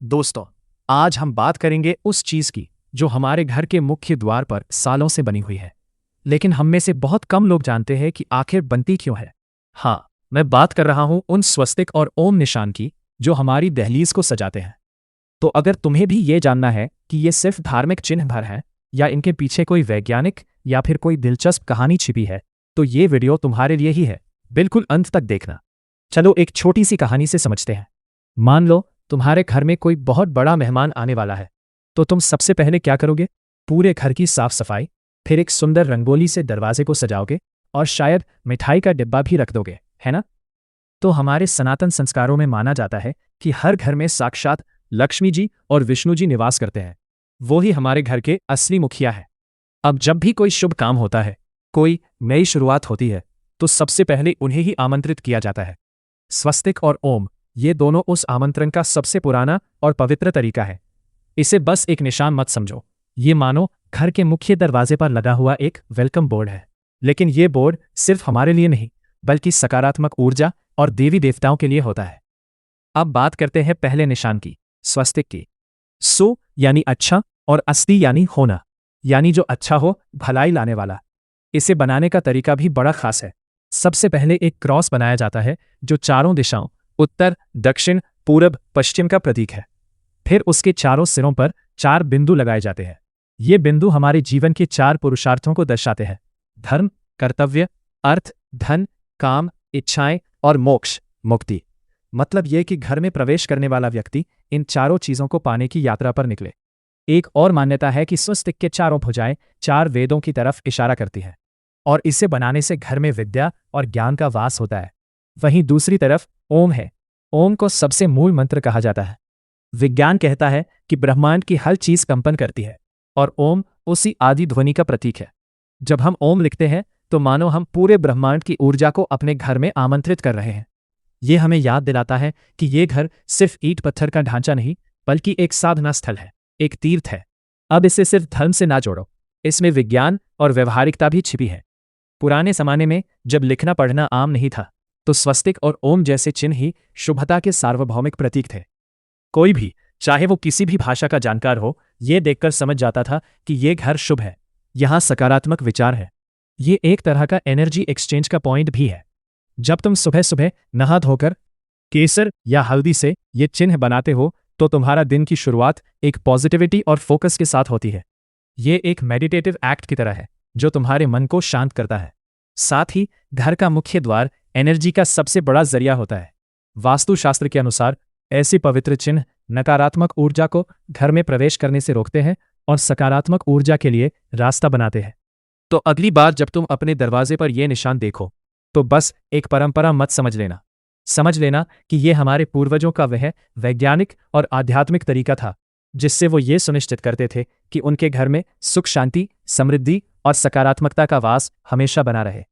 दोस्तों, आज हम बात करेंगे उस चीज की जो हमारे घर के मुख्य द्वार पर सालों से बनी हुई है, लेकिन हम में से बहुत कम लोग जानते हैं कि आखिर बनती क्यों है। हाँ, मैं बात कर रहा हूं उन स्वस्तिक और ओम निशान की जो हमारी दहलीज को सजाते हैं। तो अगर तुम्हें भी ये जानना है कि ये सिर्फ धार्मिक चिन्ह भर है या इनके पीछे कोई वैज्ञानिक या फिर कोई दिलचस्प कहानी छिपी है, तो ये वीडियो तुम्हारे लिए ही है। बिल्कुल अंत तक देखना। चलो एक छोटी सी कहानी से समझते हैं। मान लो तुम्हारे घर में कोई बहुत बड़ा मेहमान आने वाला है, तो तुम सबसे पहले क्या करोगे? पूरे घर की साफ सफाई, फिर एक सुंदर रंगोली से दरवाजे को सजाओगे और शायद मिठाई का डिब्बा भी रख दोगे, है ना? तो हमारे सनातन संस्कारों में माना जाता है कि हर घर में साक्षात लक्ष्मी जी और विष्णु जी निवास करते हैं। वो ही हमारे घर के असली मुखिया है। अब जब भी कोई शुभ काम होता है, कोई नई शुरुआत होती है, तो सबसे पहले उन्हें ही आमंत्रित किया जाता है। स्वस्तिक और ओम, ये दोनों उस आमंत्रण का सबसे पुराना और पवित्र तरीका है। इसे बस एक निशान मत समझो, ये मानो घर के मुख्य दरवाजे पर लगा हुआ एक वेलकम बोर्ड है। लेकिन ये बोर्ड सिर्फ हमारे लिए नहीं, बल्कि सकारात्मक ऊर्जा और देवी देवताओं के लिए होता है। अब बात करते हैं पहले निशान की, स्वस्तिक की। सो यानी अच्छा और अस्ति यानी होना, यानी जो अच्छा हो, भलाई लाने वाला। इसे बनाने का तरीका भी बड़ा खास है। सबसे पहले एक क्रॉस बनाया जाता है जो चारों दिशाओं उत्तर, दक्षिण, पूरब, पश्चिम का प्रतीक है। फिर उसके चारों सिरों पर 4 बिंदु लगाए जाते हैं। ये बिंदु हमारे जीवन के 4 पुरुषार्थों को दर्शाते हैं: धर्म, कर्तव्य, अर्थ, धन, काम, इच्छाएं और मोक्ष, मुक्ति। मतलब यह कि घर में प्रवेश करने वाला व्यक्ति इन चारों चीजों को पाने की यात्रा पर निकले। एक और मान्यता है कि स्वस्तिक के चारों भुजाएं 4 वेदों की तरफ इशारा करती हैं, और इसे बनाने से घर में विद्या और ज्ञान का वास होता है। वहीं दूसरी तरफ ओम है। ओम को सबसे मूल मंत्र कहा जाता है। विज्ञान कहता है कि ब्रह्मांड की हर चीज कंपन करती है, और ओम उसी आदि ध्वनि का प्रतीक है। जब हम ओम लिखते हैं तो मानो हम पूरे ब्रह्मांड की ऊर्जा को अपने घर में आमंत्रित कर रहे हैं। ये हमें याद दिलाता है कि ये घर सिर्फ ईंट पत्थर का ढांचा नहीं, बल्कि एक साधना स्थल है, एक तीर्थ है। अब इसे सिर्फ धर्म से ना जोड़ो, इसमें विज्ञान और व्यवहारिकता भी छिपी है। पुराने जमाने में जब लिखना पढ़ना आम नहीं था, तो स्वस्तिक और ओम जैसे चिन्ह ही शुभता के सार्वभौमिक प्रतीक थे। कोई भी, चाहे वो किसी भी भाषा का जानकार हो, ये देखकर समझ जाता था कि ये घर शुभ है, यहाँ सकारात्मक विचार है। ये एक तरह का एनर्जी एक्सचेंज का पॉइंट भी है। जब तुम सुबह सुबह नहा धोकर केसर या हल्दी से ये चिन्ह बनाते हो, तो तुम्हारा दिन की शुरुआत एक पॉजिटिविटी और फोकस के साथ होती है। ये एक मेडिटेटिव एक्ट की तरह है जो तुम्हारे मन को शांत करता है। साथ ही घर का मुख्य द्वार एनर्जी का सबसे बड़ा जरिया होता है। वास्तुशास्त्र के अनुसार ऐसे पवित्र चिन्ह नकारात्मक ऊर्जा को घर में प्रवेश करने से रोकते हैं और सकारात्मक ऊर्जा के लिए रास्ता बनाते हैं। तो अगली बार जब तुम अपने दरवाजे पर यह निशान देखो, तो बस एक परंपरा मत समझ लेना कि यह हमारे पूर्वजों का वह वैज्ञानिक और आध्यात्मिक तरीका था जिससे वो ये सुनिश्चित करते थे कि उनके घर में सुख, शांति, समृद्धि और सकारात्मकता का वास हमेशा बना रहे।